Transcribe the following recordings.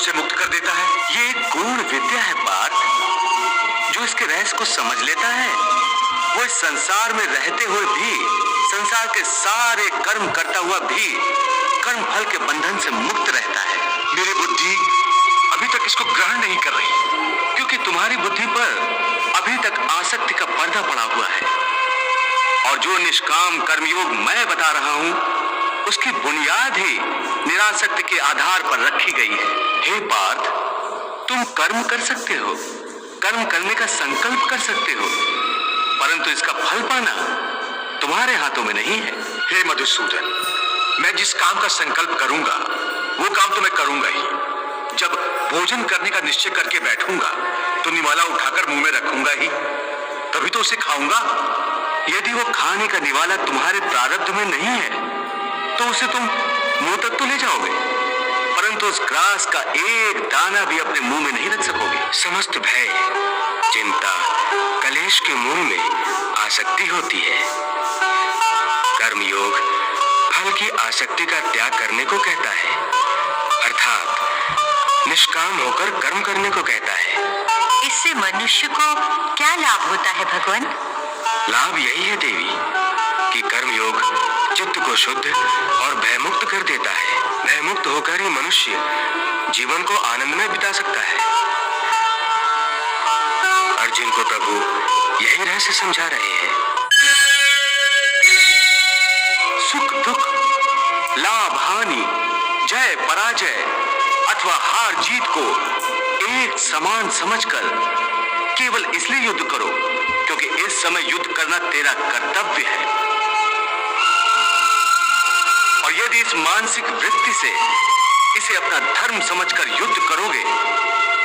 से मुक्त कर देता है। ये एक गूढ़ विद्या है पार्थ। जो इसके रहस्य को समझ लेता है वो इस संसार में रहते हुए भी, संसार के सारे कर्म करता हुआ भी कर्म फल के बंधन से मुक्त रहता है। मेरी बुद्धि अभी तक इसको ग्रहण नहीं कर रही, क्योंकि तुम्हारी बुद्धि पर अभी तक आसक्ति का पर्दा पड़ा हुआ है। और जो निष्काम कर्मयोग मैं बता रहा हूं उसकी बुनियाद ही निरासक्ति के आधार पर रखी गई है। हे पार्थ, तुम कर्म कर सकते हो, कर्म करने का संकल्प कर सकते हो, परंतु इसका फल पाना तुम्हारे हाथों में नहीं है। हे मधुसूदन, मैं जिस काम का संकल्प करूंगा वो काम तो मैं करूंगा ही। जब भोजन करने का निश्चय करके बैठूंगा तो निवाला उठाकर मुंह में रखूंगा ही, तभी तो उसे खाऊंगा। यदि वो खाने का निवाला तुम्हारे प्रारब्ध में नहीं है तो उसे तुम मुंह तक तो ले जाओगे, परंतु उस ग्रास का एक दाना भी अपने मुंह में नहीं रख सकोगे। समस्त भय, चिंता, कलेश के मूल में आसक्ति होती है। कर्मयोग फल की आसक्ति का त्याग करने को कहता है, अर्थात निष्काम होकर कर्म करने को कहता है। इससे मनुष्य को क्या लाभ होता है भगवान? लाभ यही है देवी कि कर्मयोग चित्त को शुद्ध और भयमुक्त कर देता है। भयमुक्त होकर ही मनुष्य जीवन को आनंद में बिता सकता है। अर्जुन को प्रभु यही रहस्य समझा रहे हैं। सुख दुख, लाभ हानि, जय पराजय अथवा हार जीत को एक समान समझकर केवल इसलिए युद्ध करो क्योंकि इस समय युद्ध करना तेरा कर्तव्य है। और यदि इस मानसिक वृत्ति से इसे अपना धर्म समझकर युद्ध करोगे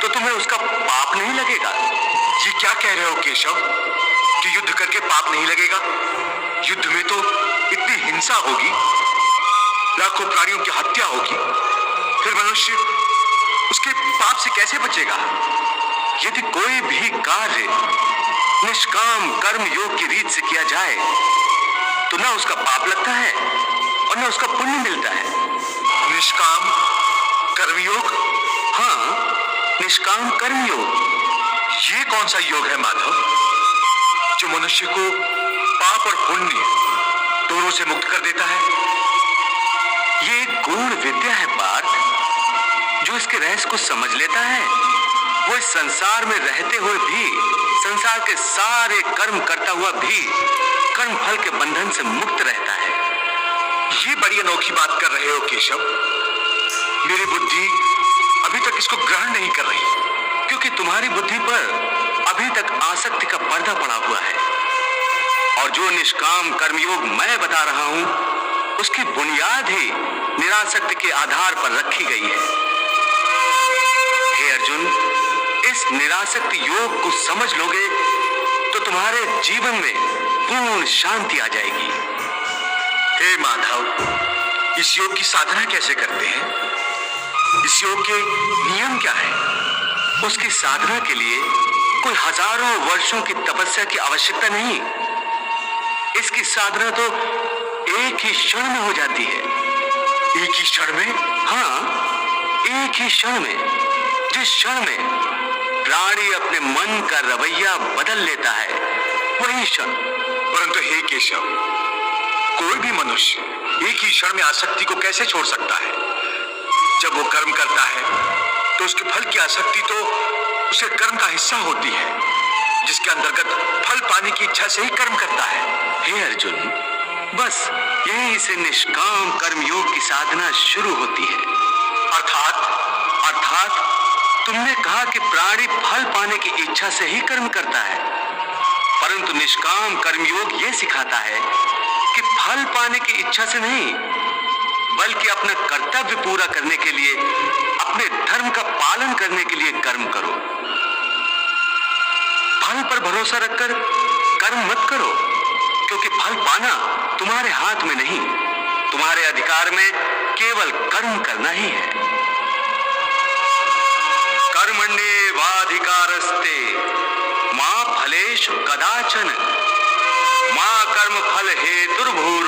तो तुम्हें उसका पाप नहीं लगेगा। ये क्या कह रहे हो केशव कि युद्ध करके पाप नहीं लगेगा? युद्ध में तो इतनी हिंसा होगी, लाखों प्राणियों की हत्या होगी, फिर मनुष्य उसके पाप से कैसे बचेगा? यदि कोई भी कार्य निष्काम कर्म योग की रीत से किया जाए तो ना उसका पाप लगता है और ना उसका पुण्य मिलता है। निष्काम कर्मयोग? हाँ, निष्काम कर्मयोग। ये कौन सा योग है माधव जो मनुष्य को पाप और पुण्य दोनों से मुक्त कर देता है? ये एक गूढ़ विद्या है पार्थ। जो इसके रहस्य को समझ लेता है वो इस संसार में रहते हुए भी, संसार के सारे कर्म करता हुआ भी कर्म फल के बंधन से मुक्त रहता है। ये बड़ी अनोखी बात कर रहे हो केशव। मेरी बुद्धि अभी तक इसको ग्रहण नहीं कर रही, क्योंकि तुम्हारी बुद्धि पर अभी तक आसक्ति का पर्दा पड़ा हुआ है। और जो निष्काम कर्मयोग मैं बता रहा हूं उसकी बुनियाद ही निरासक्ति के आधार पर रखी गई है। हे अर्जुन, इस निरासक्ति योग को समझ लोगे तो तुम्हारे जीवन में पूर्ण शांति आ जाएगी। हे माधव, इस योग की साधना कैसे करते हैं? इस योग के नियम क्या है? उसकी साधना के लिए कोई हजारों वर्षों की तपस्या की आवश्यकता नहीं। इसकी साधना तो एक ही क्षण में हो जाती है। एक ही क्षण में? हाँ, एक ही क्षण में। जिस क्षण में प्राणी अपने मन का रवैया बदल लेता है वही क्षण। परंतु हे केशव, कोई भी मनुष्य एक ही क्षण में आसक्ति को कैसे छोड़ सकता है? जब वो कर्म करता है तो उसके फल की आसक्ति तो उसे कर्म का हिस्सा होती है, जिसके अंतर्गत फल पाने की इच्छा से ही कर्म करता है। हे अर्जुन, बस यही से निष्काम कर्मयोग की साधना शुरू होती है। अर्थात तुमने कहा कि प्राणी फल पाने की इच्छा से ही कर्म करता है, परंतु निष्काम कर्मयोग ये सिखाता है कि फल पाने की इच्छा से नहीं, बल्कि अपना कर्तव्य पूरा करने के लिए, अपने धर्म का पालन करने के लिए कर्म करो। फल पर भरोसा रखकर कर्म मत करो, क्योंकि फल पाना तुम्हारे हाथ में नहीं, तुम्हारे अधिकार में केवल कर्म करना ही है। कर्मण्येवाधिकारस्ते मा फलेषु कदाचन मा कर्म फल हेतुर्भूर्